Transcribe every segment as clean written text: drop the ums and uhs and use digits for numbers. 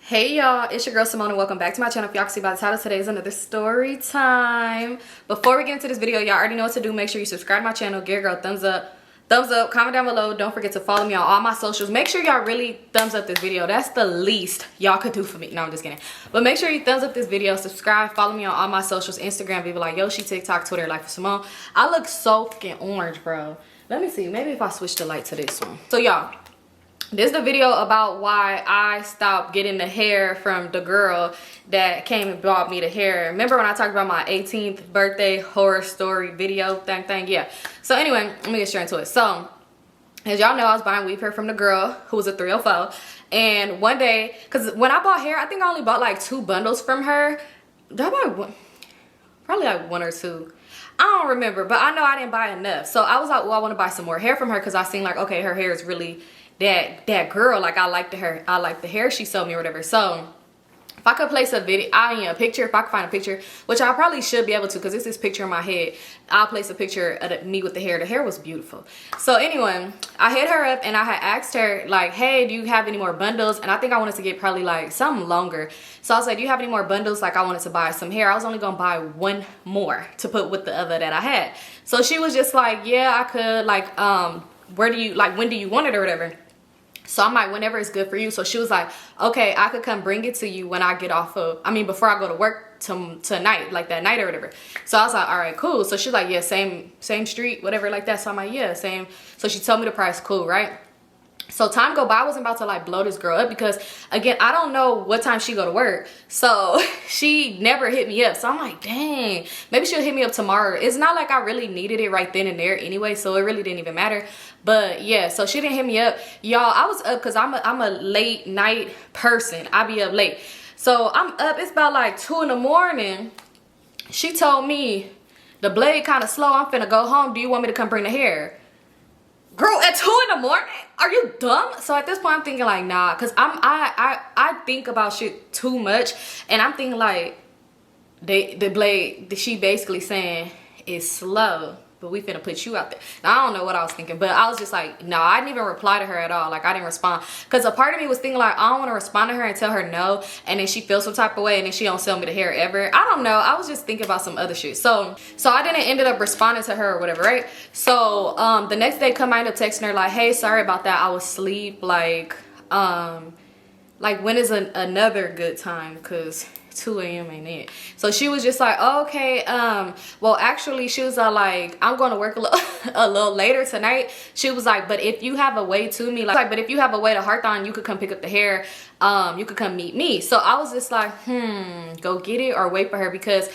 Hey y'all, it's your girl Symone and welcome back to my channel. If y'all can see by the title, today is another story time. Before we get into this video, y'all already know what to do. Make sure you subscribe to my channel, give your girl thumbs up, comment down below. Don't forget to follow me on all my socials. Make sure y'all really thumbs up this video. That's the least y'all could do for me. No, I'm just kidding. But make sure you thumbs up this video, subscribe, follow me on all my socials, Instagram, Vivalayoshii, TikTok, Twitter, LifeWithSymone. I look so fucking orange, bro. Let me see, maybe if I switch the light to this one. So y'all, this is the video about why I stopped getting the hair from the girl that came and bought me the hair. Remember when I talked about my 18th birthday horror story video thing? Yeah. So anyway, let me get straight into it. So, as y'all know, I was buying weave hair from the girl who was a 304. And one day, because when I bought hair, I think I only bought like 2 bundles from her. Did I buy one? Probably like 1 or 2. I don't remember, but I know I didn't buy enough. So I was like, well, I want to buy some more hair from her because I seen like, okay, her hair is really that girl. Like I like the hair she sold me or whatever. So if I could place a video, a picture, if I could find a picture, which I probably should be able to because it's this picture in my head, I'll place a picture of me with the hair. The hair was beautiful. So anyway, I hit her up and I had asked her like, hey, do you have any more bundles? And I think I wanted to get probably like something longer. So I was like, do you have any more bundles? Like I wanted to buy some hair. I was only gonna buy 1 more to put with the other that I had. So she was just like, yeah, I could, like, when do you want it or whatever? So I'm like, whenever it's good for you. So she was like, okay, I could come bring it to you when I get off of, before I go to work tonight, like that night or whatever. So I was like, all right, cool. So she's like, yeah, same street, whatever like that. So I'm like, yeah, same. So she told me the price, cool, right? So time go by, I wasn't about to like blow this girl up because again, I don't know what time she go to work. So she never hit me up. So I'm like, dang, maybe she'll hit me up tomorrow. It's not like I really needed it right then and there anyway. So it really didn't even matter. But yeah, so she didn't hit me up. Y'all, I was up because I'm a late night person. I be up late. So I'm up, it's about like 2 in the morning. She told me the blade kind of slow. I'm finna go home. Do you want me to come bring the hair? Girl, at 2 in the morning? Are you dumb? So at this point, I'm thinking like, nah, cause I think about shit too much, and I'm thinking like, the blade, she basically saying is slow, but we finna put you out there. Now I don't know what I was thinking, but I was just like, no, I didn't even reply to her at all. Like I didn't respond, cause a part of me was thinking like, I don't want to respond to her and tell her no, and then she feels some type of way, and then she don't sell me the hair ever. I don't know. I was just thinking about some other shit. So I didn't ended up responding to her or whatever, right? So the next day, I ended up texting her like, hey, sorry about that. I was asleep. Like when is another good time? Cause 2 a.m. ain't it. So she was just like, oh, okay, well actually she was like, I'm going to work a little later tonight. She was like, but if you have a way to me, like but if you have a way to Hawthorne, you could come pick up the hair, you could come meet me. So I was just like, go get it or wait for her, because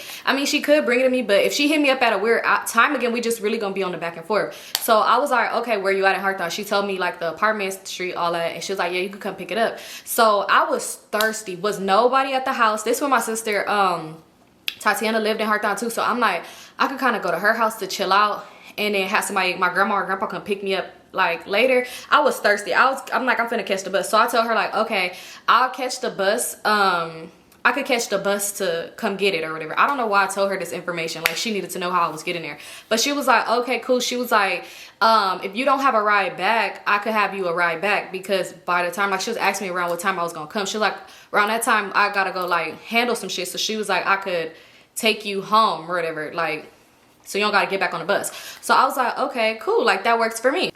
she could bring it to me, but if she hit me up at a weird time again, we just really gonna be on the back and forth. So I was like, okay, where you at in Hawthorne? She told me like the apartment street, all that, and she was like, yeah, you could come pick it up. So I was thirsty. Was nobody at the house. This was my sister Tatiana lived in Hawthorne too, so I'm like, I could kind of go to her house to chill out and then have somebody, my grandma or grandpa, come pick me up like later. I was thirsty. I'm like, I'm finna catch the bus. So I told her like, okay, I'll catch the bus. I could catch the bus to come get it or whatever. I don't know why I told her this information. Like she needed to know how I was getting there. But she was like, okay, cool. She was like, if you don't have a ride back, I could have you a ride back, because by the time, like she was asking me around what time I was gonna come. She was like, around that time I gotta go like handle some shit. So she was like, I could take you home or whatever, like, so you don't gotta get back on the bus. So I was like, okay, cool, like that works for me.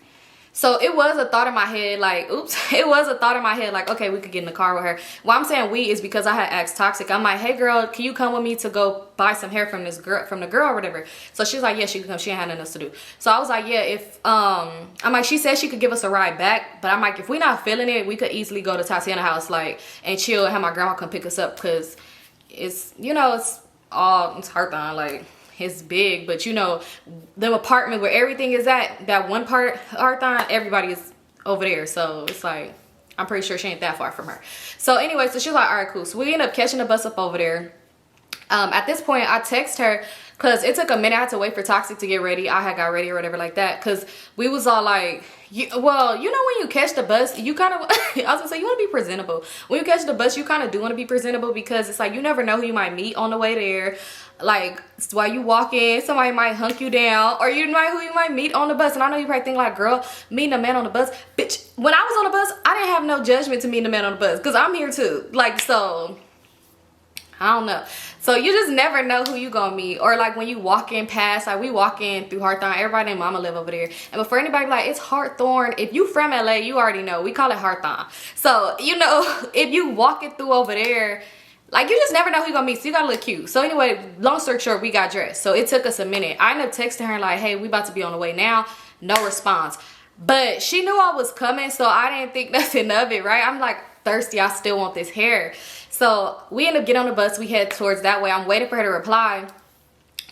So it was a thought in my head, like, oops, it was a thought in my head, like, okay, we could get in the car with her. Why I'm saying we is because I had asked Toxic. I'm like, hey girl, can you come with me to go buy some hair from the girl or whatever? So she's like, yeah, she could come. She ain't had nothing else to do. So I was like, yeah, if I'm like, she said she could give us a ride back, but I'm like, if we not feeling it, we could easily go to Tatiana's house, like, and chill and have my grandma come pick us up, because it's, it's Hawthorne, like, it's big, but the apartment where everything is at, that one part Hawthorne, everybody is over there. So it's like, I'm pretty sure she ain't that far from her. So anyway, so she was like, all right, cool. So we ended up catching the bus up over there. At this point, I text her, because it took a minute. I had to wait for Toxic to get ready. I had got ready or whatever like that, because we was all like, when you catch the bus, you kind of, I was gonna say, you want to be presentable. When you catch the bus, you kind of do want to be presentable, because it's like, you never know who you might meet on the way there. like while you walk in, somebody might hunk you down, or you might who you might meet on the bus. And I know you probably think like, girl, meeting a man on the bus, bitch. When I was on the bus, I didn't have no judgment to meeting a man on the bus, because I'm here too. Like, so I don't know. So you just never know who you gonna meet. Or like when you walk in past, like we walk in through Hawthorne, everybody and mama live over there. And before anybody be like, it's Hawthorne, if you from LA, you already know. We call it Hawthorne. So, you know, if you walking through over there, like you just never know who you gonna meet. So you gotta look cute. So anyway, long story short, we got dressed. So it took us a minute. I ended up texting her like, hey, we about to be on the way now. No response. But she knew I was coming, so I didn't think nothing of it, right? I'm like thirsty. I still want this hair. So we end up getting on the bus. We head towards that way. I'm waiting for her to reply.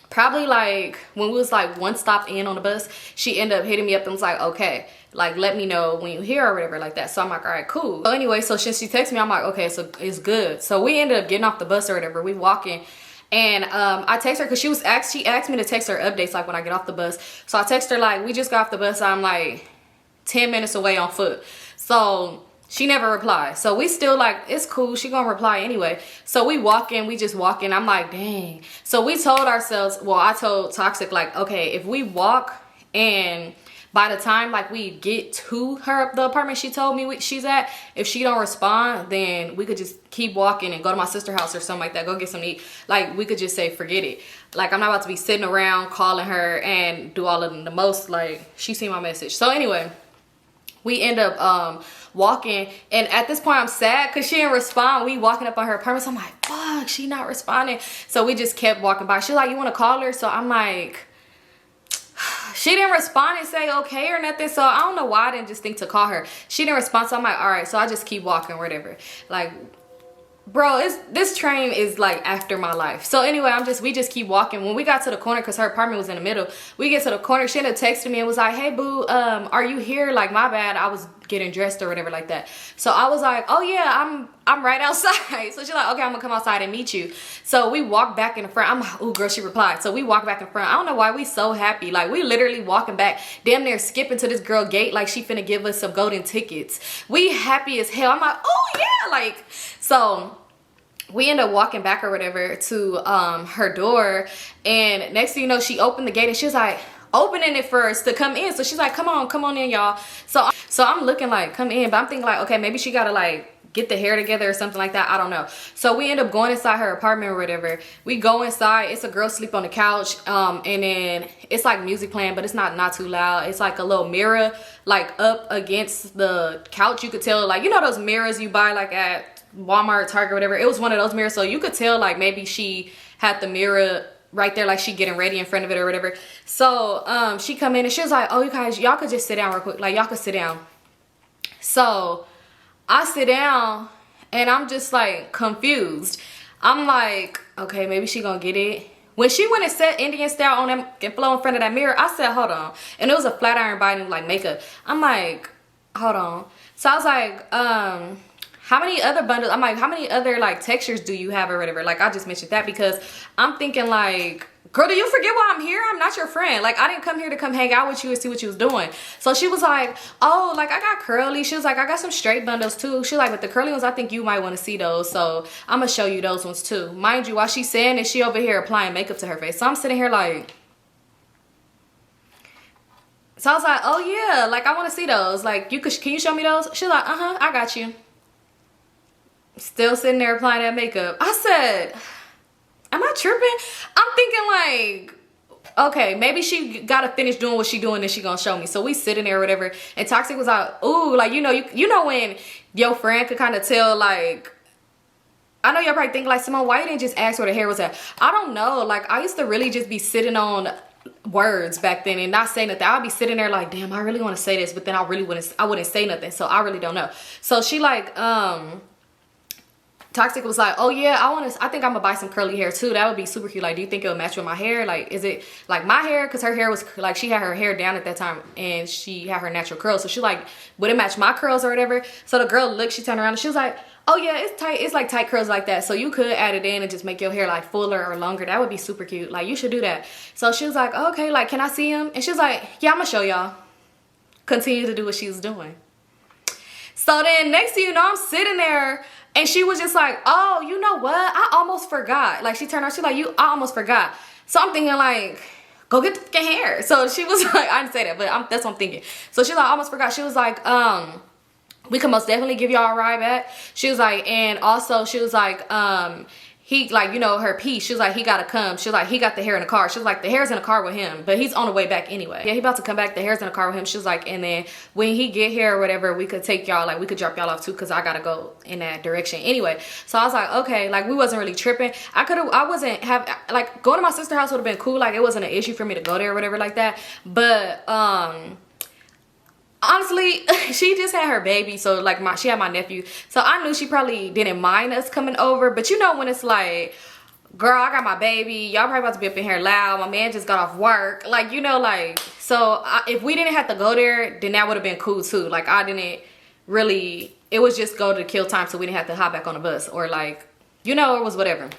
Probably like when we was like one stop in on the bus, she ended up hitting me up and was like, okay, like let me know when you hear or whatever like that. So I'm like, all right, cool. So anyway, so since she texted me, I'm like, okay, so it's good. So we ended up getting off the bus or whatever. We walking. And I text her because she asked me to text her updates like when I get off the bus. So I text her like, we just got off the bus. I'm like 10 minutes away on foot. So she never replied. So we still like, it's cool. She gonna reply anyway. So we just walk in. I'm like, dang. So we told ourselves, well, I told Toxic like, okay, if we walk and by the time like we get to the apartment she told me she's at, if she don't respond, then we could just keep walking and go to my sister's house or something like that. Go get something to eat. Like we could just say, forget it. Like I'm not about to be sitting around calling her and do all of the most. Like she seen my message. So anyway, we end up walking, and at this point I'm sad because she didn't respond. We walking up on her apartment, so I'm like, fuck, she not responding. So we just kept walking by. She's like, you want to call her? So I'm like, she didn't respond and say okay or nothing. So I don't know why I didn't just think to call her. She didn't respond, so I'm like, all right. So I just keep walking or whatever. Like, bro, this train is like after my life. So anyway, we just keep walking. When we got to the corner, because her apartment was in the middle, we get to the corner, she ended up texting me and was like, hey boo, are you here? Like my bad, I was getting dressed or whatever like that. So I was like, oh yeah, I'm right outside. So she's like, okay, I'm gonna come outside and meet you. So we walk back in the front. I'm like, oh girl, she replied. So we walk back in front. I don't know why we so happy. Like we literally walking back, damn near skipping to this girl gate like she finna give us some golden tickets. We happy as hell. I'm like, oh yeah, like, so we end up walking back or whatever to her door, and next thing you know, she opened the gate and she was like opening it for us to come in. So she's like, come on in, y'all. So I'm looking like, come in, but I'm thinking like, okay, maybe she gotta like get the hair together or something like that. I don't know. So we end up going inside her apartment or whatever. We go inside. It's a girl sleep on the couch, and then it's like music playing, but it's not too loud. It's like a little mirror like up against the couch. You could tell, like, you know those mirrors you buy like at Walmart, Target, whatever. It was one of those mirrors, so you could tell like maybe she had the mirror right there, like she getting ready in front of it or whatever. So she come in and she was like, oh, you guys, y'all could just sit down real quick. Like y'all could sit down. So I sit down and I'm just like confused. I'm like, okay, maybe she gonna get it. When she went and set Indian style on that and flow in front of that mirror, I said, hold on. And it was a flat iron biting like makeup. I'm like, hold on. So I was like, how many other bundles? I'm like, how many other like textures do you have or whatever? Like I just mentioned that because I'm thinking like, girl, do you forget why I'm here? I'm not your friend. Like I didn't come here to come hang out with you and see what you was doing. So she was like, oh, like I got curly. She was like, I got some straight bundles too. She was like, but the curly ones, I think you might want to see those. So I'm gonna show you those ones too. Mind you, while she's saying it, she over here applying makeup to her face. So I'm sitting here like, so I was like, oh yeah, like I want to see those. Like can you show me those? She's like, I got you. Still sitting there applying that makeup. I said, am I tripping? I'm thinking like, okay, maybe she gotta finish doing what she doing and she gonna show me. So we sitting there or whatever, and Toxic was like, ooh, like you know when your friend could kind of tell, like, I know y'all probably think like, Symone, why you didn't just ask where the hair was at? I don't know. Like I used to really just be sitting on words back then and not say nothing. I'll be sitting there like, damn, I really want to say this, but then I wouldn't say nothing. So I really don't know. So she like Toxic was like, oh yeah, I think I'm gonna buy some curly hair too. That would be super cute. Like, do you think it would match with my hair? Like, is it like my hair? Because her hair was like, she had her hair down at that time and she had her natural curls. So she like, would it match my curls or whatever? So the girl looked, she turned around and she was like, oh yeah, it's tight. It's like tight curls like that. So you could add it in and just make your hair like fuller or longer. That would be super cute. Like, you should do that. So she was like, okay, like, can I see him? And she was like, yeah, I'm gonna show y'all. Continue to do what she was doing. So then next thing you know, I'm sitting there And she was just like, oh, you know what? I almost forgot. Like, she turned around, she's like, I almost forgot. So I'm thinking like, go get the fucking hair. So she was like, I didn't say that, but that's what I'm thinking. So she's like, I almost forgot. She was like, we can most definitely give y'all a ride back. She was like, and also she was like, he, like, you know, her piece, she was like, he gotta come. She was like, he got the hair in the car. She was like, the hair's in the car with him, but he's on the way back anyway. Yeah, he about to come back, the hair's in the car with him. She was like, and then when he get here or whatever, we could take y'all, like, we could drop y'all off too, because I gotta go in that direction anyway. So I was like, okay, like, we wasn't really tripping. I wasn't like, going to my sister's house would have been cool. Like, it wasn't an issue for me to go there or whatever like that. But honestly, she just had her baby, so like she had my nephew, so I knew she probably didn't mind us coming over. But you know when it's like, girl, I got my baby, y'all probably about to be up in here loud, my man just got off work, like, you know, like, so if we didn't have to go there, then that would have been cool too. Like, I didn't really, it was just go to kill time, so we didn't have to hop back on the bus, or like, you know, it was whatever.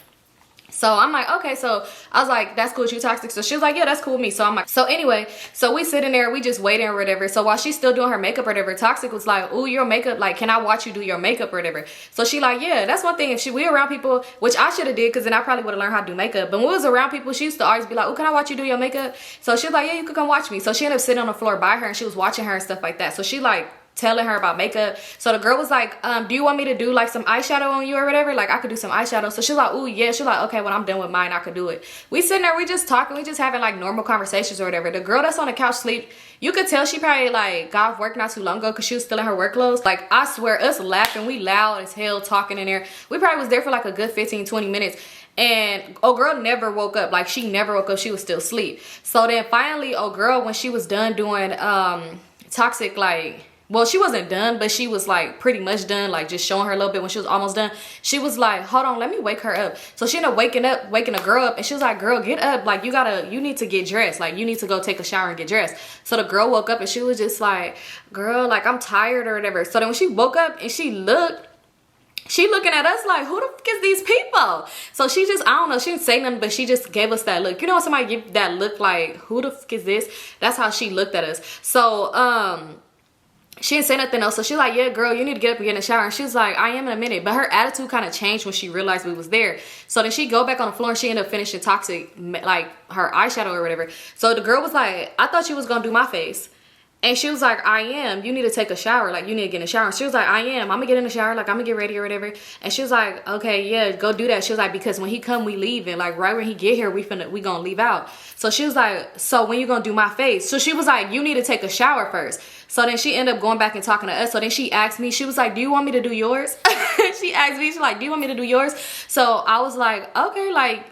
So I'm like, okay, so I was like, that's cool with you, Toxic? So she was like, yeah, that's cool with me. So I'm like, so anyway, so we sitting there, we just waiting or whatever. So while she's still doing her makeup or whatever, Toxic was like, ooh, your makeup, like, can I watch you do your makeup or whatever? So she like, yeah, that's one thing. If we around people, which I should have did, because then I probably would have learned how to do makeup. But when we was around people, she used to always be like, oh, can I watch you do your makeup? So she was like, yeah, you could come watch me. So she ended up sitting on the floor by her, and she was watching her and stuff like that. So she like telling her about makeup. So the girl was like, do you want me to do like some eyeshadow on you or whatever? Like, I could do some eyeshadow. So she was like, ooh, yeah. She was like, okay, when I'm done with mine, I could do it. We sitting there, we just talking, we just having like normal conversations or whatever. The girl that's on the couch sleep, you could tell she probably like got off work not too long ago, because she was still in her work clothes. Like, I swear, us laughing, we loud as hell talking in there. We probably was there for like a good 15-20 minutes. And oh girl never woke up. Like, she never woke up, she was still asleep. So then finally, oh girl, when she was done doing Toxic, like, well, she wasn't done, but she was like pretty much done, like just showing her a little bit when she was almost done. She was like, hold on, let me wake her up. So she ended up waking the girl up, and she was like, girl, get up. Like, you need to get dressed. Like, you need to go take a shower and get dressed. So the girl woke up, and she was just like, girl, like, I'm tired or whatever. So then when she woke up and she looking at us like, who the fuck is these people? So she just, I don't know, she didn't say nothing, but she just gave us that look. You know when somebody give that look like, who the fuck is this? That's how she looked at us. So she didn't say nothing else. So she's like, yeah, girl, you need to get up and get in the shower. And she's like, I am in a minute. But her attitude kind of changed when she realized we was there. So then she go back on the floor, and she ended up finishing Toxic, like her eyeshadow or whatever. So the girl was like, I thought you was gonna do my face. And she was like, I am. You need to take a shower. Like, you need to get in the shower. And she was like, I am. I'm gonna get in the shower. Like, I'm gonna get ready or whatever. And she was like, okay, yeah, go do that. She was like, because when he come, we leave. And like, right when he get here, we gonna leave out. So she was like, so when you gonna do my face? So she was like, you need to take a shower first. So then she ended up going back and talking to us. So then she asked me, she was like, do you want me to do yours? She asked me, she's like, do you want me to do yours? So I was like, okay, like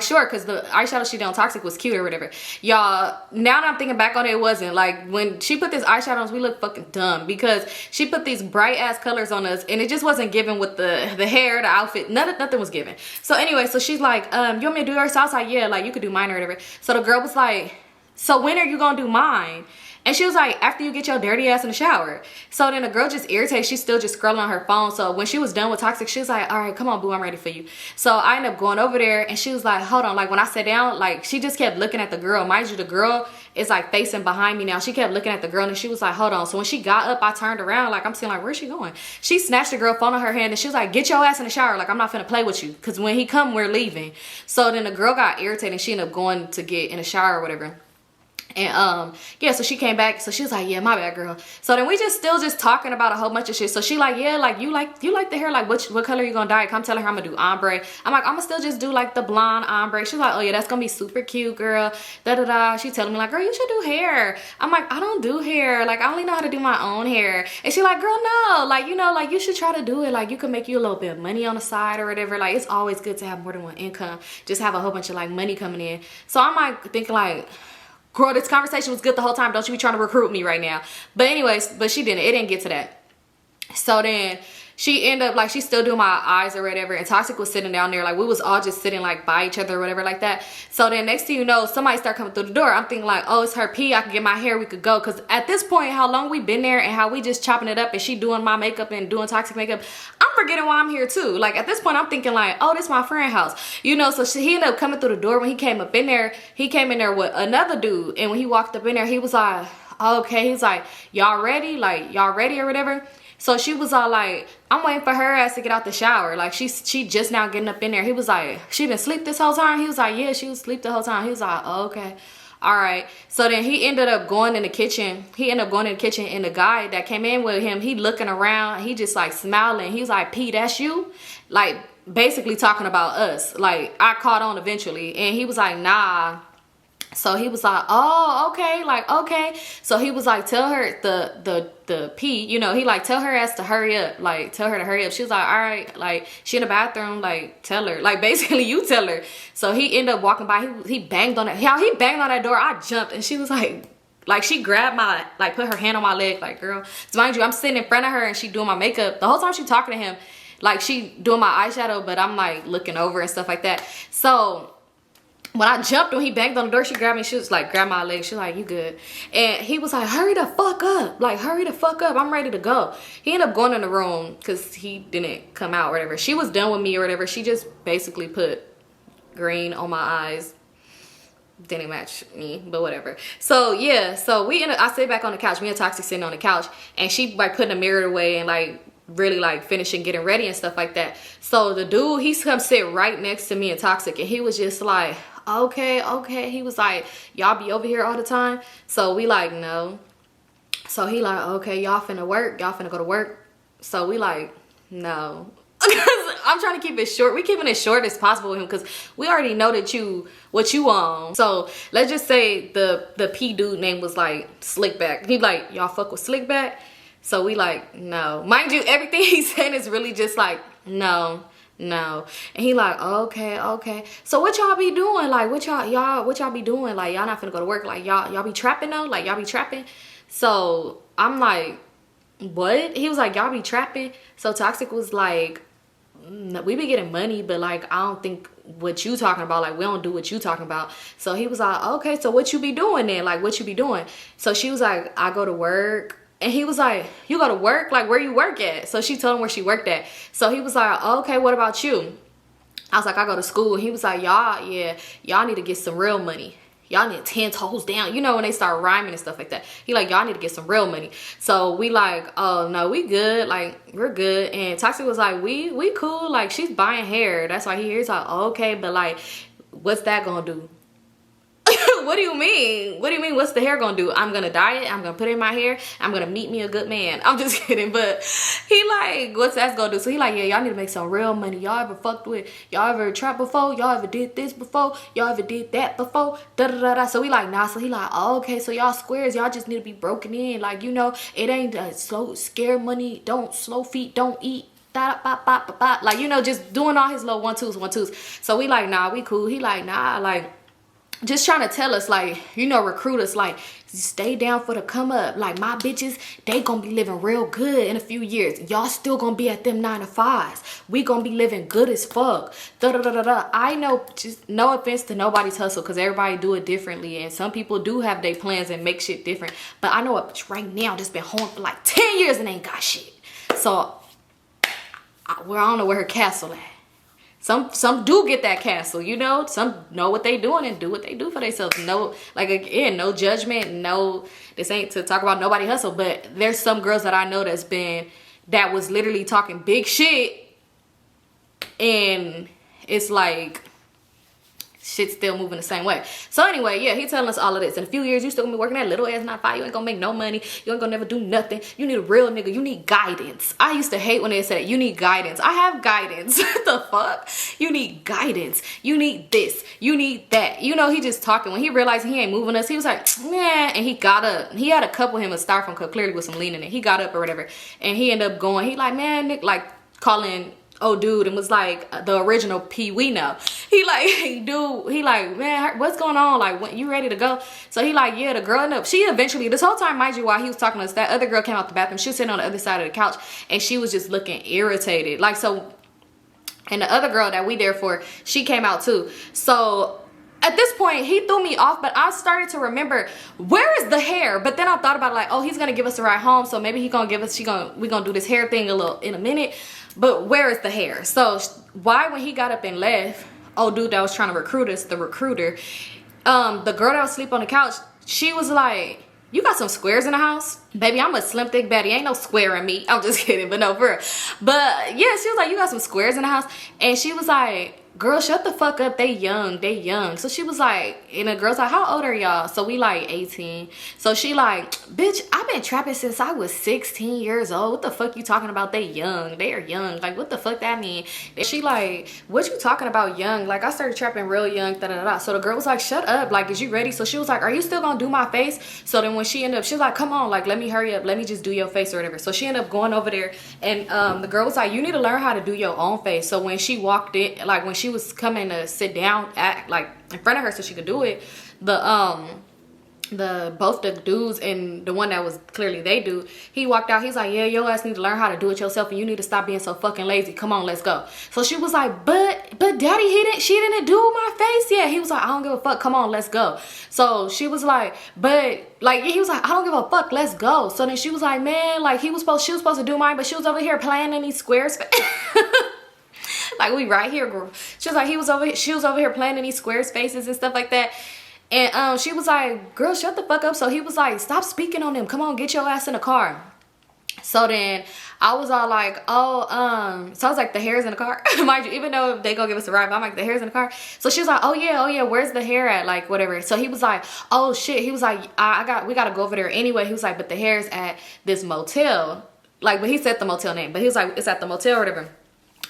sure, because the eyeshadow she did on Toxic was cute or whatever. Y'all, now that I'm thinking back on it, it wasn't. Like, when she put this eyeshadow on us, we looked fucking dumb, because she put these bright ass colors on us, and it just wasn't given with the hair, the outfit, nothing was given. So anyway, so she's like, you want me to do yours? So I was like, yeah, like, you could do mine or whatever. So the girl was like, so when are you gonna do mine? And she was like, after you get your dirty ass in the shower. So then the girl just irritated. She's still just scrolling on her phone. So when she was done with Toxic, she was like, all right, come on, boo, I'm ready for you. So I ended up going over there, and she was like, hold on. Like, when I sat down, like, she just kept looking at the girl. Mind you, the girl is like facing behind me now. She kept looking at the girl, and she was like, hold on. So when she got up, I turned around. Like, I'm saying, like, where's she going? She snatched the girl phone on her hand, and she was like, get your ass in the shower. Like, I'm not finna play with you, because when he come, we're leaving. So then the girl got irritated, and she ended up going to get in the shower or whatever. And yeah, so she came back. So she was like, yeah, my bad, girl. So then we still talking about a whole bunch of shit. So she like, yeah, like, you like the hair, like, what color you gonna dye it? Come tell her I'm gonna do ombre. I'm like, I'm gonna still just do like the blonde ombre. She's like, oh yeah, that's gonna be super cute, girl. She telling me like, girl, you should do hair. I'm like, I don't do hair. Like, I only know how to do my own hair. And she like, girl, no, like, you know, like, you should try to do it. Like, you can make you a little bit of money on the side or whatever. Like, it's always good to have more than one income. Just have a whole bunch of like money coming in. So I'm like thinking like, girl, this conversation was good the whole time. Don't you be trying to recruit me right now. But anyways, but she didn't. It didn't get to that. So then she ended up like, she's still doing my eyes or whatever, and Toxic was sitting down there. Like, we was all just sitting like by each other or whatever like that. So then next thing you know, somebody start coming through the door. I'm thinking like, oh, it's her pee. I can get my hair. We could go. Because at this point, how long we been there and how we just chopping it up, and she doing my makeup and doing Toxic makeup, I'm forgetting why I'm here too. Like, at this point, I'm thinking like, oh, this my friend's house. You know, so he ended up coming through the door. When he came up in there, he came in there with another dude. And when he walked up in there, he was like, okay, he's like, y'all ready? Like, y'all ready or whatever? So she was all like, I'm waiting for her ass to get out the shower. Like, she just now getting up in there. He was like, she been asleep this whole time? He was like, yeah, she was asleep the whole time. He was like, oh, okay. All right. So then he ended up going in the kitchen. And the guy that came in with him, he looking around. He just like smiling. He was like, P, that's you? Like, basically talking about us. Like, I caught on eventually. And he was like, nah. So he was like, oh, okay, like, okay. So he was like, tell her the P, you know, he like, tell her ass to hurry up, like, tell her to hurry up. She was like, all right, like, she in the bathroom, like, tell her, like, basically you tell her. So he ended up walking by, he banged on it. How he banged on that door, I jumped, and she was like, she grabbed my, like, put her hand on my leg, like, girl. So mind you, I'm sitting in front of her and she doing my makeup. The whole time she talking to him, like, she doing my eyeshadow, but I'm like looking over and stuff like that. So when I jumped, when he banged on the door, she grabbed me. She was like, grab my leg. She was like, you good? And he was like, hurry the fuck up. Like, hurry the fuck up. I'm ready to go. He ended up going in the room because he didn't come out or whatever. She was done with me or whatever. She just basically put green on my eyes. Didn't match me, but whatever. So yeah, so I sit back on the couch. Me and Toxic sitting on the couch, and she like putting the mirror away and like really like finishing getting ready and stuff like that. So the dude, he's come sit right next to me and Toxic, and he was just like, okay. He was like, y'all be over here all the time? So we like, no. So he like, okay, y'all finna work? Y'all finna go to work? So we like, no. I'm trying to keep it short. We keeping it short as possible with him because we already know that what you on. So let's just say the P dude name was like Slickback. He like, y'all fuck with Slickback? So we like, no. Mind you, everything he's saying is really just like, no. And he like, okay. So what y'all be doing? Like, what y'all be doing? Like, y'all not finna go to work? Like, y'all be trapping though? Like, y'all be trapping? So I'm like, what? He was like, y'all be trapping? So Toxic was like, we be getting money, but like, I don't think what you talking about, like, we don't do what you talking about. So he was like, okay, so what you be doing then? Like, what you be doing? So she was like, I go to work. And he was like, you go to work? Like, where you work at? So she told him where she worked at. So he was like, okay, what about you? I was like, I go to school. And he was like, y'all need to get some real money. Y'all need 10 toes down. You know, when they start rhyming and stuff like that. He like, y'all need to get some real money. So we like, oh, no, we good. Like, we're good. And Toxic was like, we cool. Like, she's buying hair. That's why he's like, okay, but like, what's that gonna do? What do you mean? What do you mean? What's the hair gonna do? I'm gonna dye it. I'm gonna put it in my hair. I'm gonna meet me a good man. I'm just kidding. But he like, what's that gonna do? So he like, yeah, y'all need to make some real money. Y'all ever fucked with? Y'all ever trapped before? Y'all ever did this before? Y'all ever did that before? Da. So we like, nah. So he like, oh, okay. So y'all squares. Y'all just need to be broken in. Like, you know, it ain't slow, scare money. Don't slow feet. Don't eat. Like, you know, just doing all his little one twos. So we like, nah, we cool. He like, nah, like, just trying to tell us, like, you know, recruit us, like, stay down for the come up. Like, my bitches, they gonna be living real good in a few years. Y'all still gonna be at them 9 to 5s. We gonna be living good as fuck. I know, just no offense to nobody's hustle, because everybody do it differently, and some people do have their plans and make shit different. But I know a bitch right now just been home for like 10 years and ain't got shit. So I don't know where her castle at. Some do get that castle, you know. Some know what they doing and do what they do for themselves. No, like, again, no judgment. No, this ain't to talk about nobody hustle. But there's some girls that I know that was literally talking big shit, and it's like shit's still moving the same way. So anyway, yeah, he telling us all of this. In a few years, you still gonna be working that little ass 9 to 5. You ain't gonna make no money. You ain't gonna never do nothing. You need a real nigga. You need guidance. I used to hate when they said, you need guidance. I have guidance. What the fuck? You need guidance. You need this. You need that. You know, he just talking. When he realized he ain't moving us, he was like, man. And he got up. He had a cup with him, a styrofoam cup, clearly with some lean in it. He got up or whatever. And he ended up going. He like, man, Nick, like, calling old dude, and was like, the original P we know. He like, dude, he like, man, what's going on? Like, when you ready to go? So he like, yeah, the girl ended up, she eventually, this whole time, mind you, while he was talking to us, that other girl came out the bathroom. She was sitting on the other side of the couch, and she was just looking irritated. Like, so, and the other girl that we there for, she came out too. So at this point, he threw me off, but I started to remember, where is the hair? But then I thought about it, like, oh, he's gonna give us a ride home, so maybe he gonna give us, we gonna do this hair thing in a minute. But where is the hair? So why, when he got up and left, oh, dude that was trying to recruit us, the recruiter, the girl that was asleep on the couch, she was like, you got some squares in the house? Baby, I'm a slim, thick baddie. Ain't no square in me. I'm just kidding, but no, for real. But yeah, she was like, you got some squares in the house. And she was like, girl, shut the fuck up. They young. They young. So she was like, and the girl's like, how old are y'all? So we like 18. So she like, bitch, I've been trapping since I was 16 years old. What the fuck you talking about? They young. They are young. Like, what the fuck that mean? And she like, what you talking about young? Like, I started trapping real young. Da, da, da, da. So the girl was like, shut up. Like, is you ready? So she was like, are you still gonna do my face? So then when she ended up, she was like, come on, like, let me hurry up. Let me just do your face or whatever. So she ended up going over there, and the girl was like, you need to learn how to do your own face. So when she walked in, like when she was coming to sit down at like in front of her so she could do it, both the dudes and the one that was clearly they do, he walked out. He's like, yeah, your ass need to learn how to do it yourself, and you need to stop being so fucking lazy. Come on, let's go. So she was like, but daddy, she didn't do my face yet. He was like, I don't give a fuck. Come on, let's go. So she was like, but like, he was like, I don't give a fuck. Let's go. So then she was like, man, like she was supposed to do mine, but she was over here playing in these squares. Like, we right here, girl. She was like, she was over here playing in these square spaces and stuff like that. And she was like, girl, shut the fuck up. So he was like, stop speaking on them. Come on, get your ass in the car. So then I was all like, oh, so I was like, the hair's in the car. Mind you, even though they gonna give us a ride, I'm like, the hair's in the car. So she was like, oh yeah, where's the hair at? Like, whatever. So he was like, oh shit. He was like, we gotta go over there anyway. He was like, but the hair's at this motel. Like, but he said the motel name, but he was like, it's at the motel or whatever.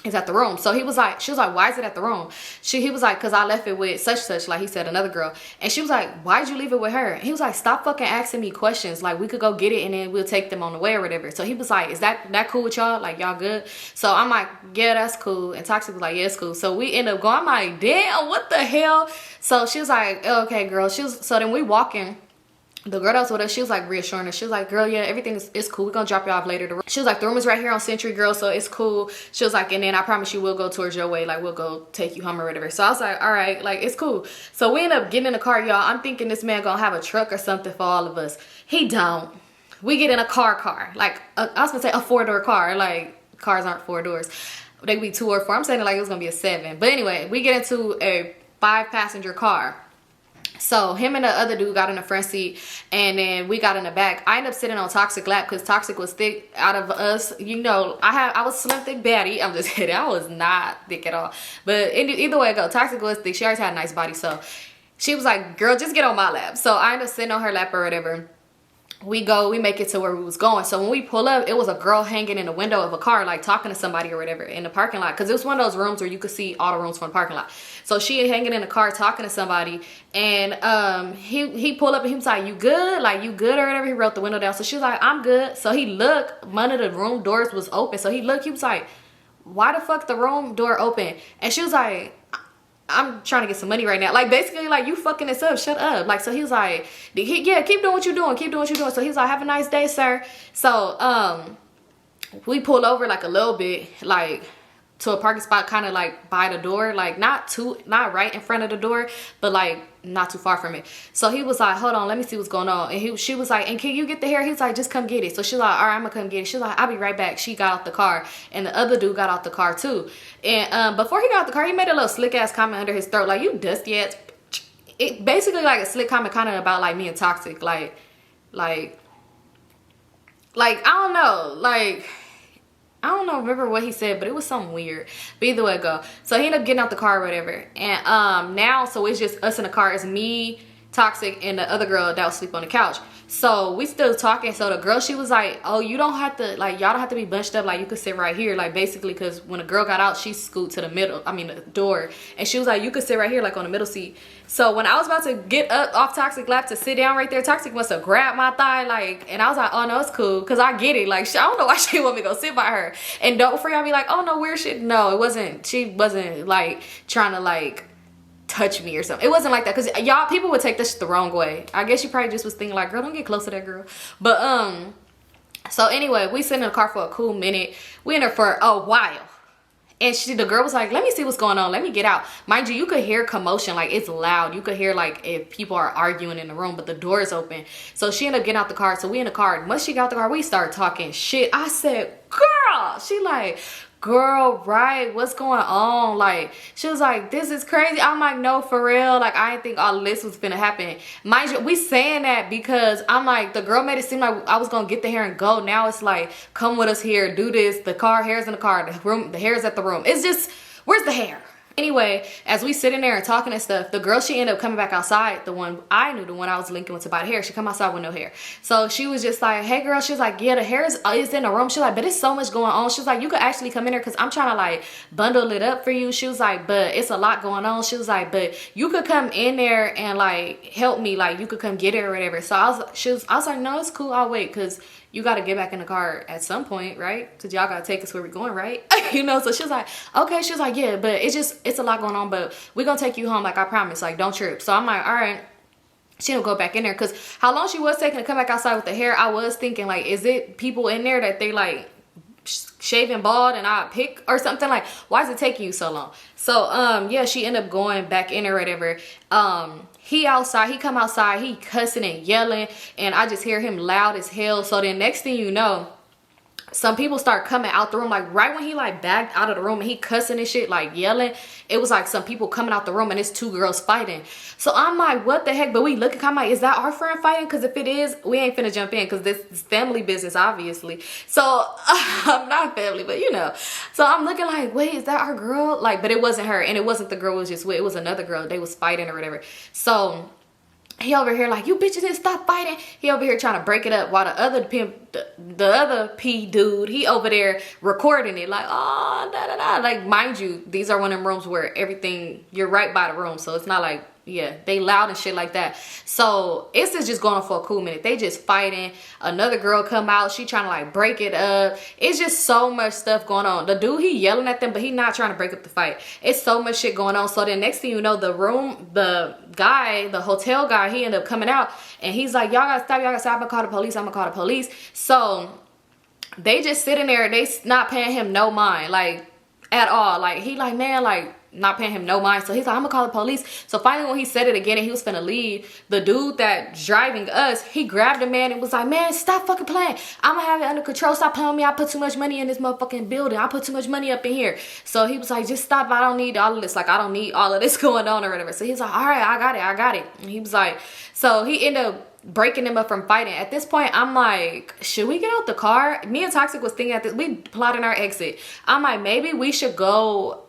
It's at the room. So he was like, she was like, why is it at the room? He was like, because I left it with such, like he said, another girl. And she was like, why'd you leave it with her? And he was like, stop fucking asking me questions. Like, we could go get it and then we'll take them on the way or whatever. So he was like, is that cool with y'all? Like, y'all good? So I'm like, yeah, that's cool. And Toxic was like, yeah, it's cool. So we end up going, I'm like, damn, what the hell? So she was like, okay, girl. So then we walking. The girl that was with us, she was like reassuring us. She was like, girl, yeah, everything is cool. We're gonna drop you off later. She was like, the room is right here on Century, girl, so it's cool. She was like, and then I promise you we'll go towards your way. Like, we'll go take you home or whatever. So I was like, all right, like, it's cool. So we end up getting in the car, y'all. I'm thinking this man gonna have a truck or something for all of us. He don't. We get in a car. Like, I was gonna say a 4-door car. Like, cars aren't 4 doors. They could be 2 or 4. I'm saying it like it was gonna be a 7. But anyway, we get into a 5-passenger car. So him and the other dude got in the front seat, and then we got in the back. I ended up sitting on Toxic lap because Toxic was thick out of us. You know, I was slim, thick, baddie. I'm just kidding. I was not thick at all. But either way it go, Toxic was thick. She always had a nice body. So she was like, girl, just get on my lap. So I ended up sitting on her lap or whatever. We make it to where we was going. So when we pull up, it was a girl hanging in the window of a car, like talking to somebody or whatever in the parking lot. Because it was one of those rooms where you could see all the rooms from the parking lot. So she hanging in the car talking to somebody. And he pulled up and he was like, you good? Like, you good or whatever? He rolled the window down. So she was like, I'm good. So he looked, one of the room doors was open. So he looked, he was like, why the fuck the room door open? And she was like, I'm trying to get some money right now. Like, basically, like, you fucking this up. Shut up. Like, so he was like, yeah, keep doing what you're doing. Keep doing what you're doing. So he was like, have a nice day, sir. So, we pulled over, like, a little bit, like, to a parking spot kind of, like, by the door. Like, not right in front of the door, but, like, not too far from it. So he was like, hold on, let me see what's going on. And she was like, and can you get the hair? He was like, just come get it. So she's like, all right, I'm gonna come get it. She's like, I'll be right back. She got out the car, and the other dude got out the car too. And before he got out the car, he made a little slick ass comment under his throat, like, you dusty ass. It basically like a slick comment kind of about like me and Toxic, like I don't know, like, I don't know, remember what he said, but it was something weird. But either way it go. So he ended up getting out the car or whatever. And now, so it's just us in the car. It's me, Toxic, and the other girl that was asleep on the couch. So we still talking. So the girl, she was like, oh, you don't have to, like, y'all don't have to be bunched up. Like, you could sit right here. Like, basically, because when the girl got out, she scooted to the middle, the door. And she was like, you could sit right here, like, on the middle seat. So when I was about to get up off Toxic lap to sit down right there, Toxic must have grabbed my thigh, like, and I was like, oh, no, it's cool. Because I get it. Like, I don't know why she want me to go sit by her. And don't for y'all be like, oh, no, weird shit. No, it wasn't. She wasn't, like, trying to, like, touch me or something. It wasn't like that, because y'all, people would take this the wrong way. I guess she probably just was thinking like, girl, don't get close to that girl. But so anyway, we sit in the car for a cool minute. We in there for a while, and the girl was like, let me see what's going on, let me get out. Mind you, you could hear commotion, like, it's loud. You could hear like if people are arguing in the room, but the door is open. So she ended up getting out the car. So we in the car. Once she got out the car, we started talking shit. I said, girl, she like, girl, right, what's going on? Like, she was like, this is crazy. I'm like, no, for real. Like, I didn't think all of this was gonna happen. Mind you, we saying that because I'm like, the girl made it seem like I was gonna get the hair and go. Now it's like, come with us here, do this. The car, hair's in the car, the room, the hair's at the room. It's just, where's the hair? Anyway, as we sitting there and talking and stuff, the girl, she ended up coming back outside. The one I knew, the one I was linking with to buy the hair, she come outside with no hair. So she was just like, hey girl, she was like, yeah, the hair is in the room. She was like, but it's so much going on. She was like, you could actually come in here because I'm trying to like bundle it up for you. She was like, but it's a lot going on. She was like, but you could come in there and like help me, like you could come get it or whatever. So I was like, no, it's cool, I'll wait, because you got to get back in the car at some point, right? Because y'all got to take us where we're going, right? You know, so she was like, okay. She was like, yeah, but it's a lot going on, but we're going to take you home, like I promise, like don't trip. So I'm like, all right. She didn't go back in there because how long she was taking to come back outside with the hair, I was thinking like, is it people in there that they like shaving bald and I pick or something? Like, why is it taking you so long? So yeah, she ended up going back in or whatever. He outside, he come outside, he cussing and yelling, and I just hear him loud as hell. So then next thing you know, some people start coming out the room, like right when he like backed out of the room and he cussing and shit, like yelling, it was like some people coming out the room and it's two girls fighting. So I'm like, what the heck? But we looking, I'm like, is that our friend fighting? Because if it is, we ain't finna jump in because this is family business, obviously. So I'm not family, but you know. So I'm looking like, wait, is that our girl? Like, but it wasn't her, and it wasn't the girl we was just with, it was another girl. They was fighting or whatever. So he over here like, you bitches didn't stop fighting. He over here trying to break it up while the other pimp, the other P dude, he over there recording it like, oh, da da da. Like, mind you, these are one of them rooms where everything, you're right by the room. So it's not like, yeah, they loud and shit like that. So it's just going on for a cool minute. They just fighting. Another girl come out. She trying to like break it up. It's just so much stuff going on. The dude, he yelling at them, but he not trying to break up the fight. It's so much shit going on. So then next thing you know, the guy, the hotel guy, he ended up coming out and he's like, y'all gotta stop. Y'all gotta stop. I'm gonna call the police. I'm gonna call the police. So they just sitting there. They not paying him no mind, like at all. Like he like, man, like not paying him no mind. So he's like, I'm gonna call the police. So finally when he said it again and he was finna leave, the dude that driving us, he grabbed the man and was like, man, stop fucking playing. I'm gonna have it under control. Stop playing with me. I put too much money in this motherfucking building. I put too much money up in here. So he was like, just stop. I don't need all of this. Like, I don't need all of this going on or whatever. So he's like, all right, I got it. And he was like, so he ended up breaking them up from fighting. At this point, I'm like, should we get out the car? Me and Toxic was thinking at this, we plotting our exit. I'm like, maybe we should go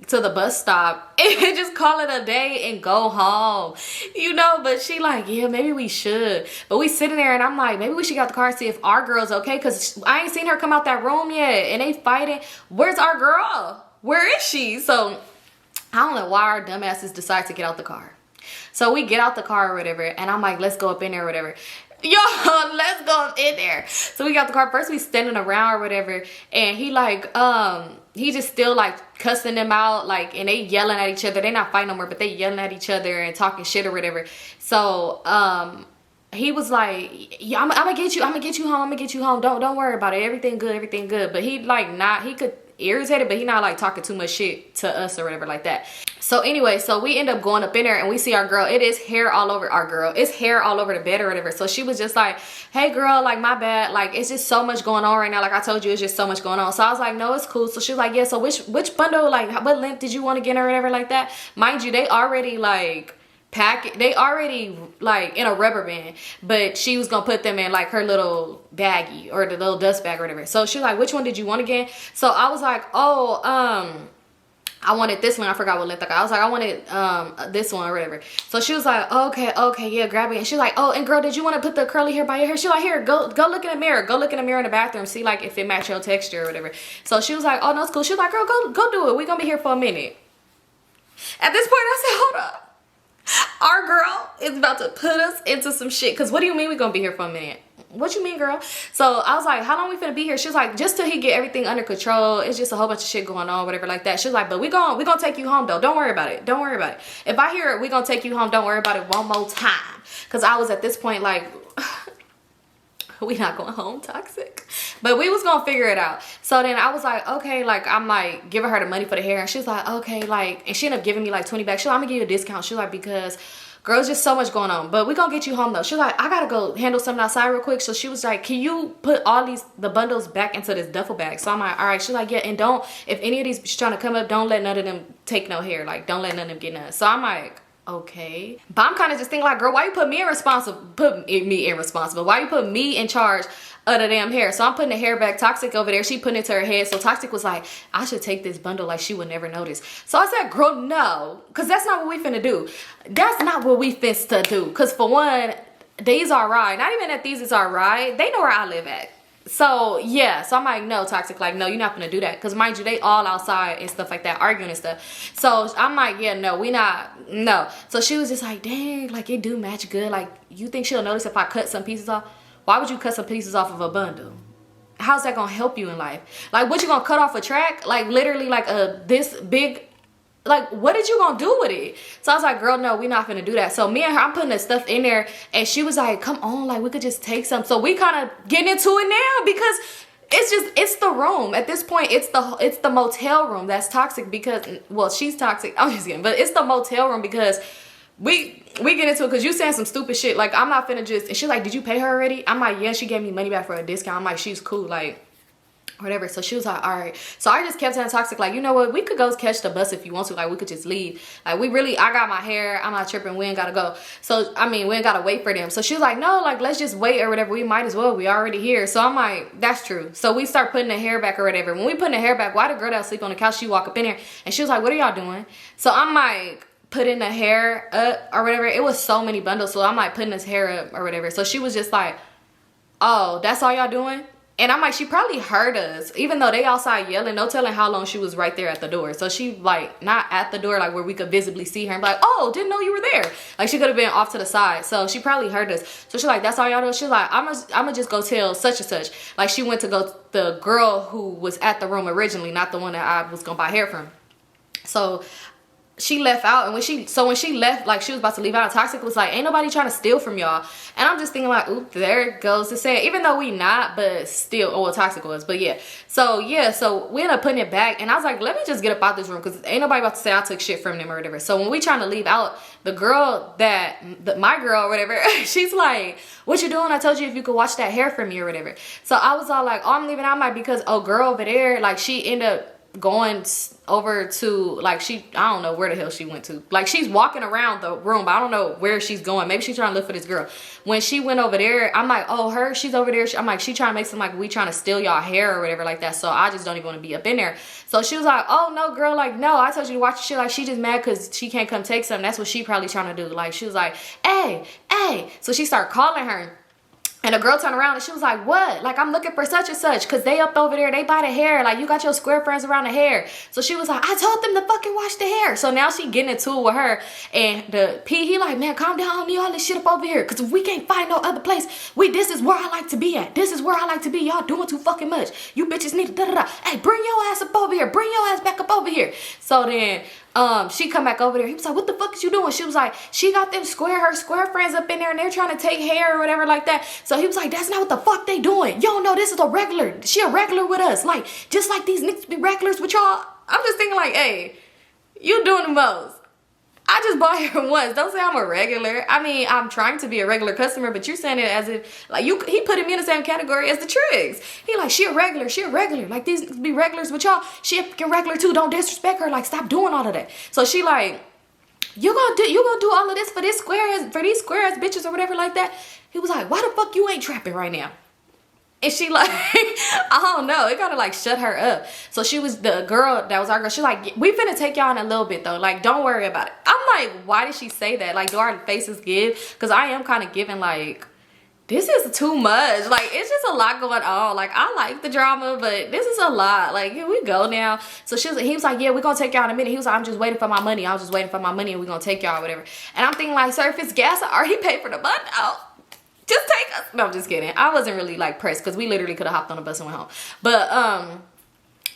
to the bus stop and just call it a day and go home, you know. But she like, yeah, maybe we should. But we sitting there and I'm like, maybe we should get out the car and see if our girl's okay, because I ain't seen her come out that room yet and they fighting. Where's our girl? Where is she? So I don't know why our dumbasses decide to get out the car. So we get out the car or whatever and I'm like, let's go up in there or whatever. Yo, let's go up in there. So we got the car. First we standing around or whatever and he like he just still like cussing them out, like, and they yelling at each other. They not fighting no more, but they yelling at each other and talking shit or whatever. So he was like, yeah, I'm gonna get you home. Don't worry about it. Everything good. But he like not, he could irritated, but he not like talking too much shit to us or whatever like that. So anyway, so we end up going up in there and we see our girl. It is hair all over our girl. It's hair all over the bed or whatever. So she was just like, hey girl, like my bad. Like it's just so much going on right now. Like I told you, it's just so much going on. So I was like, no, it's cool. So she was like, yeah, so which bundle, like what length did you want to get or whatever like that? Mind you, they already like they already like in a rubber band, but she was gonna put them in like her little baggie or the little dust bag or whatever. So she was like, which one did you want again? So I was like, oh, I wanted this one. I forgot what length I got. I was like, I wanted this one or whatever. So she was like, okay, yeah, grab it. And she's like, oh, and girl, did you want to put the curly hair by your hair? She's like, here, go look in the mirror. Go look in the mirror in the bathroom. See like if it match your texture or whatever. So she was like, oh, no, it's cool. She was like, girl, go do it. We gonna be here for a minute. At this point, I said, hold up. Our girl is about to put us into some shit. Cause what do you mean we gonna be here for a minute? What you mean, girl? So I was like, how long we finna be here? She was like, just till he get everything under control. It's just a whole bunch of shit going on, whatever like that. She was like, but we gonna take you home though. Don't worry about it. Don't worry about it. If I hear it, we gonna take you home. Don't worry about it one more time. Cause I was at this point like, we not going home, toxic. But we was gonna figure it out. So then I was like, okay, like I'm like giving her the money for the hair. And she was like, okay, like, and she ended up giving me like 20 back. She was like, I'm gonna give you a discount. She was like, because girl, it's just so much going on, but we gonna get you home though. She was like, I gotta go handle something outside real quick. So she was like, can you put all the bundles back into this duffel bag? So I'm like, all right. She's like, yeah, and don't, if any of these bitches trying to come up, don't let none of them take no hair. Like, don't let none of them get none. So I'm like, okay. But I'm kind of just thinking like, girl, why you put me irresponsible? Why you put me in charge of the damn hair? So I'm putting the hair back. Toxic over there, she putting it to her head. So Toxic was like, I should take this bundle like she would never notice. So I said, girl, no, because that's not what we finna do. That's not what we finna do. Because for one, these are right. Not even that these is all right. They know where I live at. So yeah, so I'm like, no, Toxic, like, no, you're not gonna do that, because mind you, they all outside and stuff like that, arguing and stuff. So I'm like, yeah, no, we not, no. So she was just like, dang, like, it do match good. Like, you think she'll notice if I cut some pieces off? Why would you cut some pieces off of a bundle? How's that gonna help you in life? Like, what, you gonna cut off a track? Like, literally, like, this big, like, what did you gonna do with it? So I was like, girl, no, we're not gonna do that. So me and her, I'm putting the stuff in there, and she was like, come on, like, we could just take some. So we kind of getting into it now, because it's the room at this point. It's the motel room that's toxic, because, well, she's toxic, I'm just kidding, but it's the motel room, because we get into it because you saying some stupid shit. Like, I'm not finna just, and she's like, did you pay her already? I'm like, yeah, she gave me money back for a discount. I'm like, she's cool, like, whatever. So she was like, all right. So I just kept telling Toxic, like, you know what, we could go catch the bus if you want to. Like, we could just leave. Like, I got my hair, I'm not tripping, we ain't gotta go. So I mean, we ain't gotta wait for them. So she was like, no, like, let's just wait or whatever, we might as well, we already here. So I'm like, that's true. So we start putting the hair back or whatever. When we putting the hair back, why the girl that sleep on the couch, she walk up in there and she was like, what are y'all doing? So I'm like, putting the hair up or whatever. It was so many bundles, so I'm like putting this hair up or whatever. So she was just like, oh, that's all y'all doing? And I'm like, she probably heard us, even though they outside yelling. No telling how long she was right there at the door. So she, like, not at the door, like, where we could visibly see her and be like, oh, didn't know you were there. Like, she could have been off to the side. So she probably heard us. So she's like, that's all y'all do? She's like, I'm gonna just go tell such and such. Like, she went to go, the girl who was at the room originally, not the one that I was gonna buy hair from. So she left out, and when she left, like, she was about to leave out, Toxic was like, ain't nobody trying to steal from y'all. And I'm just thinking like, oop, there goes to say it. Even though we not, but still, oh, well, Toxic was, but yeah. So we ended up putting it back, and I was like, let me just get up out this room, because ain't nobody about to say I took shit from them or whatever. So when we trying to leave out, the girl my girl or whatever, she's like, what you doing? I told you if you could watch that hair for me or whatever. So I was all like, oh, I'm leaving out, my, because girl over there, like, she ended up going over to, like, I don't know where the hell she went to. Like, she's walking around the room, but I don't know where she's going. Maybe she's trying to look for this girl. When she went over there, I'm like, oh, she's over there. I'm like, she trying to make some, like, we trying to steal y'all hair or whatever like that. So I just don't even want to be up in there. So she was like, oh, no, girl, like, no, I told you to watch the shit. Like, she just mad because she can't come take something. That's what she probably trying to do. Like, she was like, hey. So she started calling her. And the girl turned around and she was like, what? Like, I'm looking for such and such, because they up over there, they buy the hair. Like, you got your square friends around the hair. So she was like, I told them to fucking wash the hair. So now she getting into it with her. And the P, he like, man, calm down. I don't need all this shit up over here, because we can't find no other place. This is where I like to be at. This is where I like to be. Y'all doing too fucking much. You bitches need to da-da-da. Hey, bring your ass up over here. Bring your ass back up over here. So then she come back over there. He was like, what the fuck is you doing? She was like, she got her square friends up in there, and they're trying to take hair or whatever like that. So he was like, that's not what the fuck they doing. You don't know, this is a regular. She a regular with us. Like, just like these niggas be regulars with y'all. I'm just thinking like, hey, you doing the most. I just bought hair once. Don't say I'm a regular. I mean, I'm trying to be a regular customer, but you're saying it as if, like, he putting me in the same category as the Triggs. He like, she a regular. Like, these be regulars with y'all. She a fucking regular too. Don't disrespect her. Like, stop doing all of that. So she like, you gonna do all of this for these square ass bitches or whatever like that? He was like, why the fuck you ain't trapping right now? And she like, I don't know, it kind of like shut her up. So she was, the girl that was our girl, she like, we finna take y'all in a little bit though, like, don't worry about it. I'm like, why did she say that? Like, do our faces give? Because I am kind of giving like, this is too much. Like, it's just a lot going on. Like, I like the drama, but this is a lot. Like, here we go now. So he was like, yeah, we're gonna take y'all in a minute. He was like, I'm just waiting for my money. I was just waiting for my money, and we're gonna take y'all or whatever. And I'm thinking like, sir, if it's gas, I already paid for the bus out. Just take us. No, I'm just kidding. I wasn't really like pressed, because we literally could have hopped on the bus and went home. But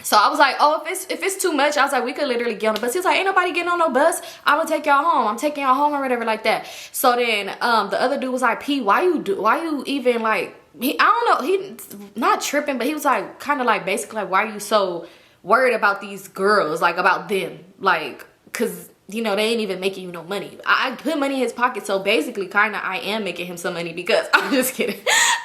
so I was like, oh, if it's too much, I was like, we could literally get on the bus. He was like, ain't nobody getting on no bus. I'm gonna take y'all home. I'm taking y'all home or whatever like that. So then the other dude was like, P, why you even like, I don't know, he not tripping, but he was like kind of like basically like, why are you so worried about these girls, like about them, like, cause you know, they ain't even making you no money. I put money in his pocket, so basically kind of I am making him some money because I'm just kidding.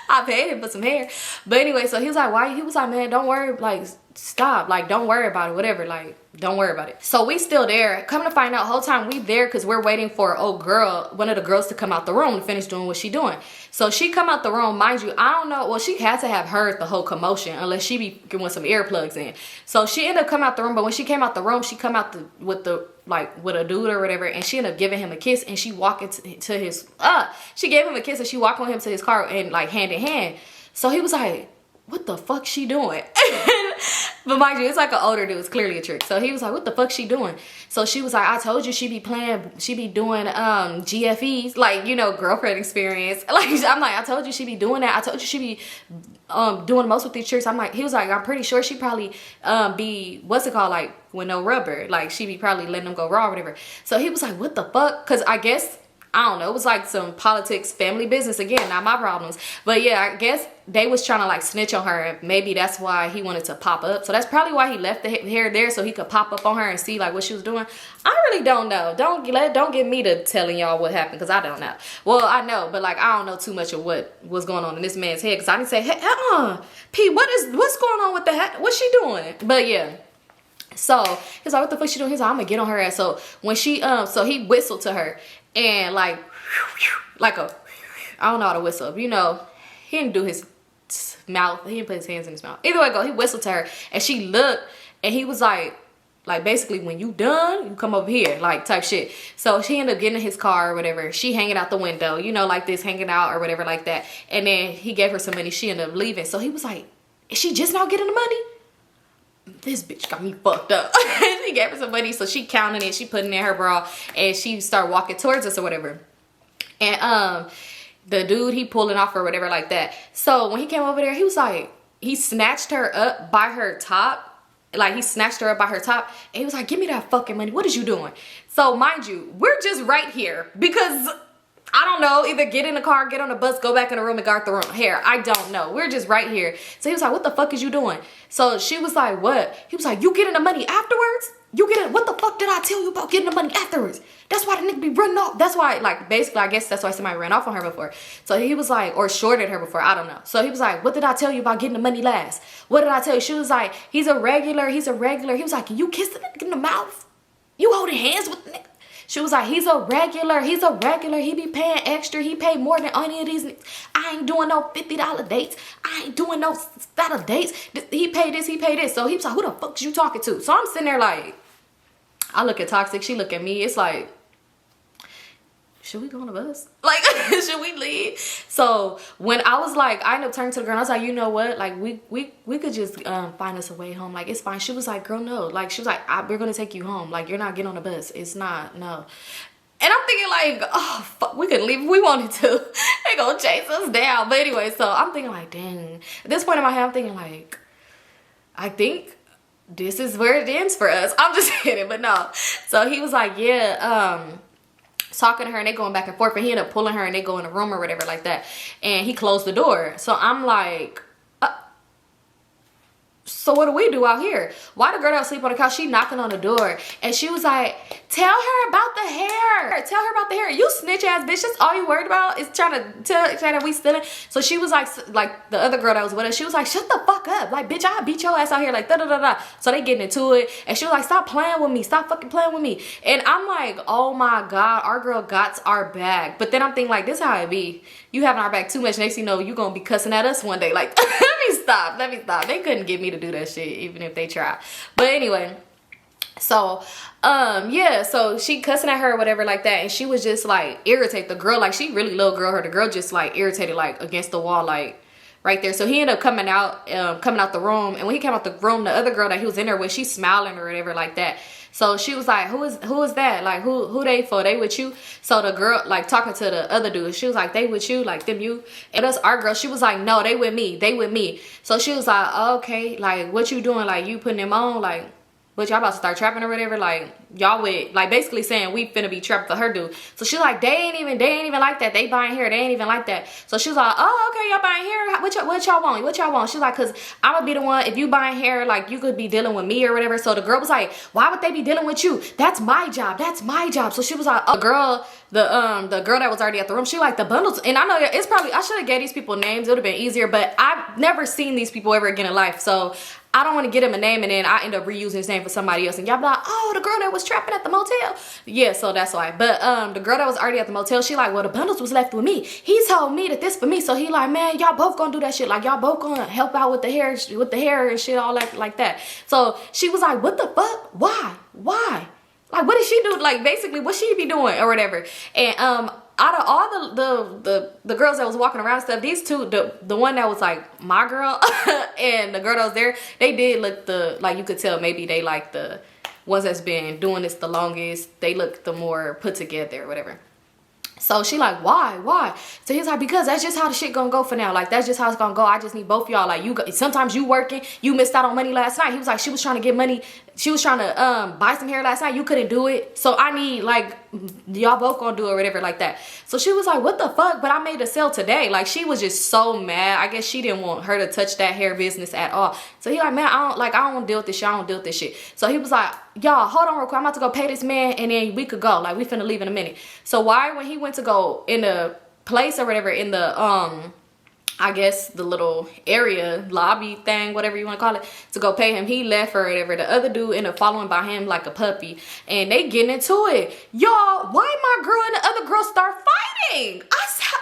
I paid him for some hair. But anyway, so he was like, why? He was like, man, don't worry, like, stop, like, don't worry about it, whatever, like, don't worry about it. So we still there. Come to find out, whole time we there because we're waiting for one of the girls to come out the room to finish doing what she doing. So she come out the room, mind you, I don't know, well, she had to have heard the whole commotion unless she be getting some earplugs in. So she ended up coming out the room, but when she came out the room, she come out with a dude or whatever, and she ended up giving him a kiss, and she walked into his, she gave him a kiss, and she walked with him to his car, and like hand in hand. So he was like, what the fuck she doing? But mind you, it's like an older dude. It's clearly a trick. So he was like, what the fuck she doing? So she was like, I told you she be doing GFEs, like, you know, girlfriend experience. Like, I'm like, I told you she be doing that. I told you she be doing most with these tricks. I'm like, he was like, I'm pretty sure she probably be, what's it called, like, with no rubber. Like, she be probably letting them go raw or whatever. So he was like, what the fuck? Because I guess, I don't know, it was like some politics, family business, again, not my problems. But yeah, I guess they was trying to like snitch on her. Maybe that's why he wanted to pop up. So that's probably why he left the hair there, so he could pop up on her and see like what she was doing. I really don't know. Don't get me to telling y'all what happened, because I don't know. Well, I know, but like I don't know too much of what was going on in this man's head, because I didn't say, hey, P, what's going on with the hat? What's she doing? But yeah. So he's like, what the fuck she doing? He's like, I'm gonna get on her ass. So when she so he whistled to her, and like a, I don't know how to whistle, you know, he didn't do his mouth, he didn't put his hands in his mouth. Either way go, he whistled to her, and she looked, and he was like basically, when you done, you come over here, like type shit. So she ended up getting in his car or whatever. She hanging out the window, you know, like this, hanging out or whatever like that. And then he gave her some money. She ended up leaving. So he was like, is she just now getting the money? This bitch got me fucked up. He gave her some money, so she counted it, she put it in her bra, and she started walking towards us or whatever. And the dude, he pulling off or whatever like that. So when he came over there, he was like, he snatched her up by her top. Like, he snatched her up by her top, and he was like, give me that fucking money. What is you doing? So mind you, we're just right here because I don't know, either get in the car, get on the bus, go back in the room and guard the room. Hair, I don't know. We're just right here. So he was like, what the fuck is you doing? So she was like, what? He was like, you getting the money afterwards? You getting, what the fuck did I tell you about getting the money afterwards? That's why the nigga be running off. That's why, like, basically, I guess that's why somebody ran off on her before. So he was like, or shorted her before, I don't know. So he was like, what did I tell you about getting the money last? What did I tell you? She was like, he's a regular. He was like, can you kiss the nigga in the mouth? You holding hands with the nigga? She was like, he's a regular, he be paying extra, he paid more than any of these. I ain't doing no $50 dates, I ain't doing no $50 dates, he paid this, he paid this. So he was like, who the fuck you talking to? So I'm sitting there like, I look at Toxic, she look at me, it's like, should we go on the bus? Like, should we leave? So when I was like, I ended up turning to the girl and I was like, you know what? Like, we could just find us a way home. Like, it's fine. She was like, girl, no. Like, she was like, we're going to take you home. Like, you're not getting on the bus. It's not, no. And I'm thinking like, oh, fuck, we could leave if we wanted to. They gonna chase us down. But anyway, so I'm thinking like, dang. At this point in my head, I'm thinking like, I think this is where it ends for us. I'm just kidding, but no. So he was like, yeah, talking to her and they going back and forth, and he ended up pulling her and they go in a room or whatever like that, and he closed the door. So I'm like, so what do we do out here? Why the girl that sleep on the couch, she knocking on the door, and she was like, tell her about the hair, tell her about the hair. You snitch ass bitch, that's all you worried about is trying to tell that we stealing. So she was like the other girl that was with us, she was like, shut the fuck up, like, bitch, I'll beat your ass out here, like, da da da da. So they getting into it, and she was like, stop playing with me, stop fucking playing with me. And I'm like, oh my god, our girl got our back. But then I'm thinking like, this how it be, you having our back too much, next thing you know, you gonna be cussing at us one day. Like, let me stop. They couldn't get me to do that shit even if they tried. But anyway, so yeah, so she cussing at her or whatever like that, and she was just like irritated. The girl, like, she really little girl her, the girl just like irritated, like against the wall, like right there. So he ended up coming out the room, and when he came out the room, the other girl that he was in there with, she's smiling or whatever like that. So she was like, who is that? Like, who they for? They with you? So the girl, like, talking to the other dude, she was like, they with you? Like, them you? And us, our girl, she was like, no, they with me. So she was like, oh, okay, like, what you doing? Like, you putting them on? Like, but y'all about to start trapping or whatever. Like, y'all with, like, basically saying we finna be trapped for her dude. So she's like, they ain't even like that. They buying hair. They ain't even like that. So she's like, oh, okay, y'all buying hair. What y'all want? What y'all want? She's like, cause I'm gonna be the one, if you buying hair, like, you could be dealing with me or whatever. So the girl was like, why would they be dealing with you? That's my job. That's my job. So she was like, oh, the girl that was already at the room, she like, the bundles, and I know it's probably, I should have gave these people names. It would have been easier, but I've never seen these people ever again in life. So I don't want to get him a name and then I end up reusing his name for somebody else. And y'all be like, oh, the girl that was trapping at the motel. Yeah, so that's why. But the girl that was already at the motel, she like, well, the bundles was left with me. He told me that this for me. So he like, man, y'all both gonna do that shit. Like, y'all both gonna help out with the hair and shit, all that like that. So she was like, what the fuck? Why? Like, what did she do? Like, basically, what she be doing or whatever. And out of all the girls that was walking around and stuff, these two, the one that was like my girl and the girl that was there, they did look like you could tell maybe they like the ones that's been doing this the longest. They look the more put together or whatever. So she like, why? So he's like, because that's just how the shit gonna go for now. Like, that's just how it's gonna go. I just need both y'all. Like, sometimes you working, you missed out on money last night. He was like, she was trying to get money. She was trying to buy some hair last night. You couldn't do it. So I need, like, y'all both gonna do it or whatever like that. So she was like, what the fuck? But I made a sale today. Like, she was just so mad. I guess she didn't want her to touch that hair business at all. So he like, man, I don't want to deal with this shit. I don't deal with this shit. So he was like, y'all, hold on real quick. I'm about to go pay this man and then we could go. Like, we finna leave in a minute. So when he went to go in the place or whatever, in the I guess the little area, lobby thing, whatever you want to call it, to go pay him, he left or whatever. The other dude ended up following by him like a puppy, and they getting into it. Y'all, why my girl and the other girl start fighting? I said,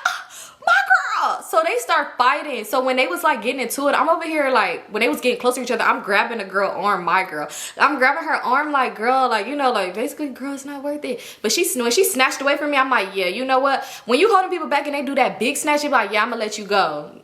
my girl. So they start fighting. So when they was like getting into it, I'm over here like, when they was getting close to each other, I'm grabbing the girl arm, my girl. I'm grabbing her arm like, girl, like, you know, like, basically, girl, it's not worth it. But when she snatched away from me, I'm like, yeah, you know what? When you holding people back and they do that big snatch, you're like, yeah, I'm gonna let you go.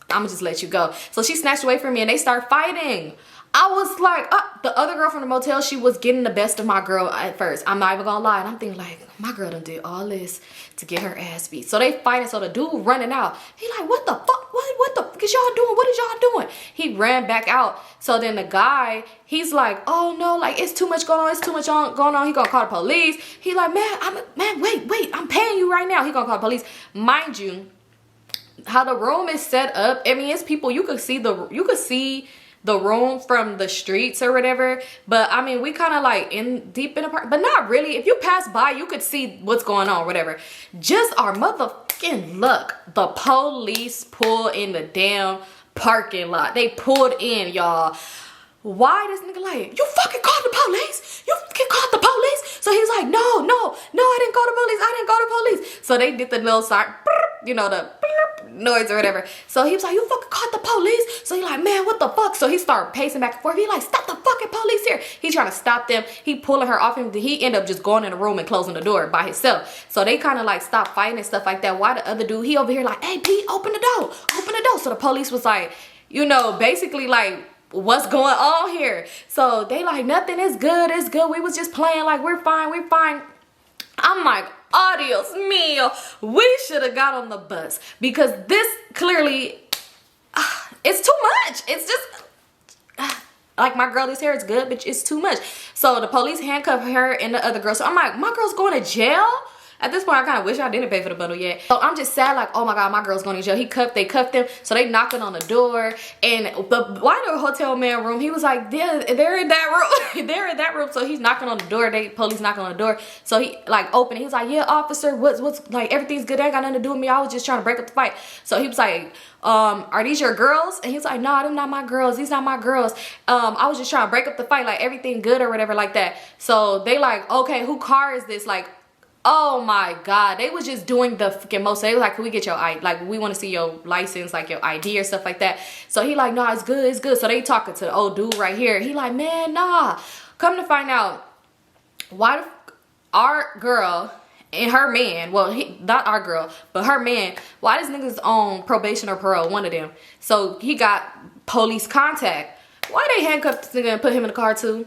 I'm gonna just let you go. So she snatched away from me and they start fighting. I was like, the other girl from the motel, she was getting the best of my girl at first. I'm not even gonna lie. And I'm thinking like, my girl done did all this to get her ass beat. So they fighting. So the dude running out, he like, what the fuck? What the fuck is y'all doing? What is y'all doing? He ran back out. So then the guy, he's like, oh no, like, it's too much going on. It's too much going on. He gonna call the police. He like, man, wait, I'm paying you right now. He gonna call the police. Mind you, how the room is set up, I mean, it's people, you could see the room from the streets or whatever, but I mean, we kind of like deep in the park, but not really. If you pass by, you could see what's going on, whatever. Just our motherfucking luck, the police pulled in the damn parking lot. They pulled in, y'all. Why this nigga like, you fucking called the police? You fucking called the police? So he's like, no, I didn't call the police. I didn't call the police. So they did the little sign, you know, the noise or whatever. So he was like, you fucking called the police? So he like, man, what the fuck? So he started pacing back and forth. He like, stop the fucking police here. He trying to stop them. He pulling her off him. He ended up just going in the room and closing the door by himself. So they kind of like stopped fighting and stuff like that. Why the other dude, he over here like, hey, Pete, open the door. Open the door. So the police was like, you know, basically like, what's going on here? So they like, nothing, is good, it's good. We was just playing, like, we're fine. I'm like, adios mio. We should have got on the bus because this clearly, it's too much. It's just, like, my girl, this hair is good, but it's too much. So the police handcuffed her and the other girl. So I'm like, my girl's going to jail? At this point, I kind of wish I didn't pay for the bundle yet. So I'm just sad, like, oh my God, my girl's going to jail. They cuffed them. So they knocking on the door. And why the hotel man room? He was like, they're in that room. They're in that room. So he's knocking on the door. Police knocking on the door. So he like opened. He was like, yeah, officer, what's like, everything's good. That ain't got nothing to do with me. I was just trying to break up the fight. So he was like, are these your girls? And he's like, nah, them not my girls. These not my girls. I was just trying to break up the fight. Like, everything good or whatever like that. So they like, okay, who car is this? Like, oh my God, they was just doing the fucking most. They was like, can we get your ID? Like, we want to see your license, like your ID or stuff like that. So he like, nah, it's good, it's good. So they talking to the old dude right here. He like, man, nah. Come to find out, why our girl and her man, well, not our girl, but her man, why this nigga's on probation or parole, one of them. So he got police contact. Why they handcuffed this nigga and put him in the car too?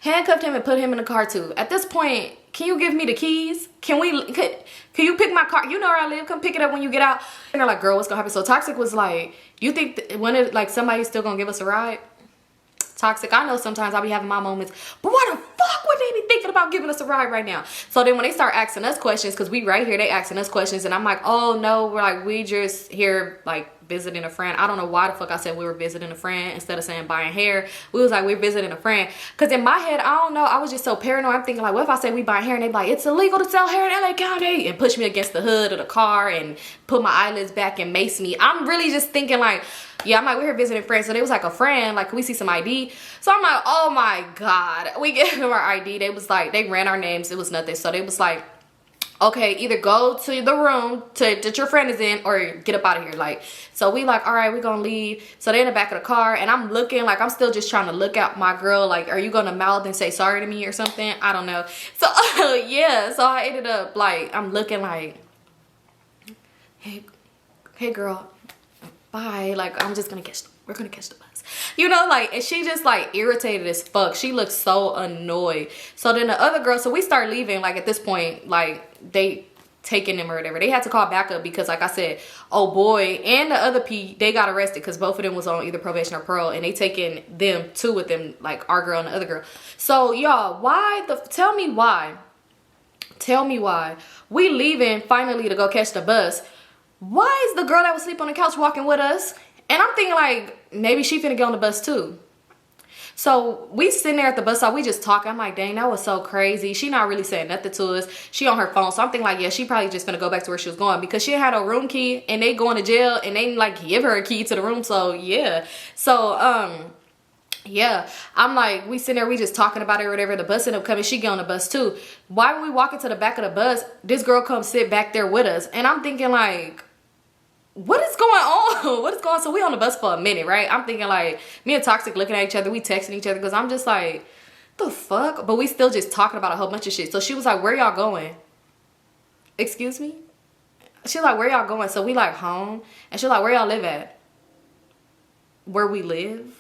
Handcuffed him and put him in the car too. At this point, can you give me the keys? Can you pick my car? You know where I live. Come pick it up when you get out. And they're like, girl, what's gonna happen? So Toxic was like, you think like somebody's still gonna give us a ride? toxic. I know sometimes I'll be having my moments, but why the fuck would they be thinking about giving us a ride right now? So then when they start asking us questions, because we right here, they asking us questions, and I'm like, oh no, we're like, we just here like visiting a friend. I don't know why the fuck I said we were visiting a friend instead of saying buying hair. We was like, we're visiting a friend. Because in my head, I don't know, I was just so paranoid. I'm thinking like, what if I say we buying hair and they be like, it's illegal to sell hair in LA County, and push me against the hood of the car and put my eyelids back and mace me. I'm really just thinking like, yeah, I'm like, we're here visiting friends. So they was like, a friend, like, can we see some ID? So I'm like, oh my God. We gave them our ID. They was like, they ran our names. It was nothing. So they was like, okay, either go to the room that your friend is in or get up out of here. Like, so we like, all right, we're gonna leave. So they in the back of the car, and I'm looking like, I'm still just trying to look at my girl like, are you gonna mouth and say sorry to me or something? I don't know. So yeah, so I ended up like, I'm looking like, hey girl, bye. Like, I'm just gonna we're gonna catch the bus, you know, like. And she just like irritated as fuck. She looked so annoyed. So then the other girl, so we start leaving. Like at this point, like they taking them or whatever, they had to call backup because like I said, oh boy and the other P, they got arrested because both of them was on either probation or parole, and they taking them two with them, like our girl and the other girl. So y'all, tell me why we leaving finally to go catch the bus. Why is the girl that was sleeping on the couch walking with us? And I'm thinking like, maybe she finna get on the bus too. So we sitting there at the bus stop, we just talking. I'm like, dang, that was so crazy. She not really saying nothing to us. She on her phone. So I'm thinking like, yeah, she probably just finna go back to where she was going, because she had a room key and they going to jail and they like give her a key to the room. So yeah. So yeah, I'm like, we sitting there, we just talking about it or whatever. The bus ended up coming, she get on the bus too. Why when we walk into the back of the bus, this girl comes sit back there with us, and I'm thinking like, what is going on? What is going on? So we on the bus for a minute, right? I'm thinking like, me and Toxic looking at each other, we texting each other, because I'm just like, the fuck? But we still just talking about a whole bunch of shit. So she was like, where y'all going? Excuse me? She was like, where y'all going? So we like, home. And she was like, where y'all live at? Where we live?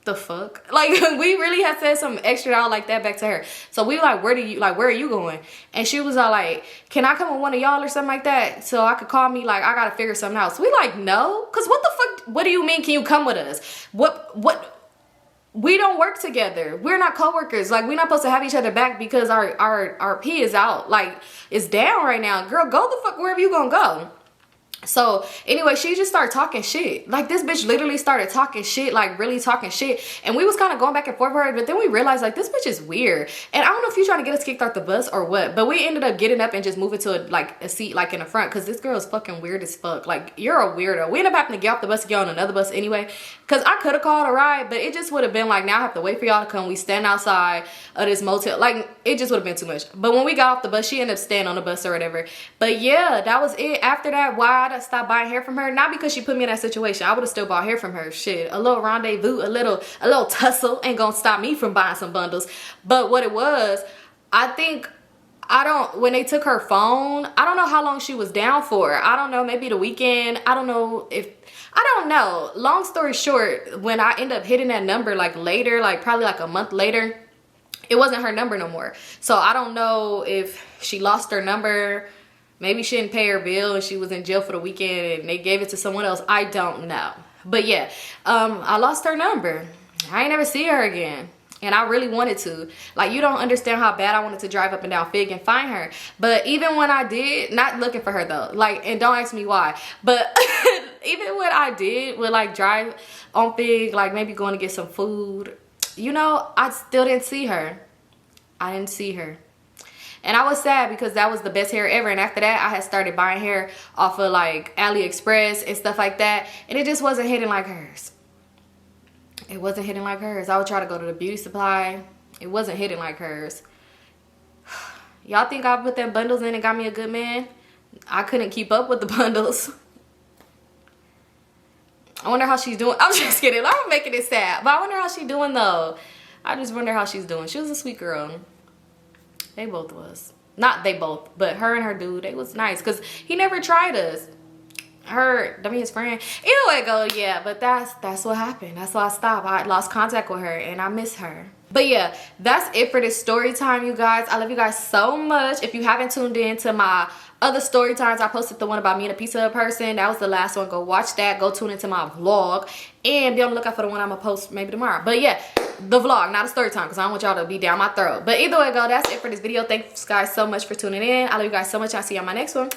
The fuck? Like, we really had said something extra out like that back to her. So we like, where are you going? And she was all like, can I come with one of y'all or something like that, so I could call me, like I gotta figure something out. So we like, no, because what the fuck, what do you mean can you come with us? What we don't work together, we're not co-workers. Like, we're not supposed to have each other back because our P is out, like it's down right now. Girl, go the fuck wherever you gonna go. So anyway, she just started talking shit. Like, this bitch literally started talking shit, like really talking shit. And we was kind of going back and forth with her, but then we realized like, this bitch is weird. And I don't know if you're trying to get us kicked off the bus or what, but we ended up getting up and just moving to a seat like in the front, because this girl is fucking weird as fuck. Like, you're a weirdo. We ended up having to get off the bus and get on another bus anyway, because I could have called a ride, but it just would have been like, now I have to wait for y'all to come. We stand outside of this motel. Like, it just would have been too much. But when we got off the bus, she ended up staying on the bus or whatever. But yeah, that was it. After that, why I stopped buying hair from her? Not because she put me in that situation. I would have still bought hair from her. Shit, a little rendezvous, a little tussle ain't gonna stop me from buying some bundles. But what it was, when they took her phone, I don't know how long she was down for. I don't know, maybe the weekend. I don't know. Long story short, when I end up hitting that number like later, like probably like a month later, it wasn't her number no more. So I don't know if she lost her number. Maybe she didn't pay her bill and she was in jail for the weekend and they gave it to someone else. I don't know. But yeah, I lost her number. I ain't never see her again. And I really wanted to. Like, you don't understand how bad I wanted to drive up and down Fig and find her. But even when I did, not looking for her though. Like, and don't ask me why. But even when I did, would like drive on Fig, like maybe going to get some food, you know, I still didn't see her. I didn't see her. And I was sad because that was the best hair ever. And after that, I had started buying hair off of like AliExpress and stuff like that. And it just wasn't hitting like hers. It wasn't hitting like hers. I would try to go to the beauty supply. It wasn't hitting like hers. Y'all think I put them bundles in and got me a good man? I couldn't keep up with the bundles. I wonder how she's doing. I'm just kidding. I'm making it sad. But I wonder how she's doing though. I just wonder how she's doing. She was a sweet girl. They both was. Not they both, but her and her dude, they was nice. Because he never tried us. His friend. Either way it go, yeah. But that's what happened. That's why I stopped. I lost contact with her and I miss her. But yeah, that's it for this story time, you guys. I love you guys so much. If you haven't tuned in to my other story times, I posted the one about me and a pizza person. That was the last one. Go watch that. Go tune into my vlog. And be on the lookout for the one I'm going to post maybe tomorrow. But yeah, the vlog, not a story time, because I don't want y'all to be down my throat. But either way, go. That's it for this video. Thanks guys so much for tuning in. I love you guys so much. I'll see you on my next one.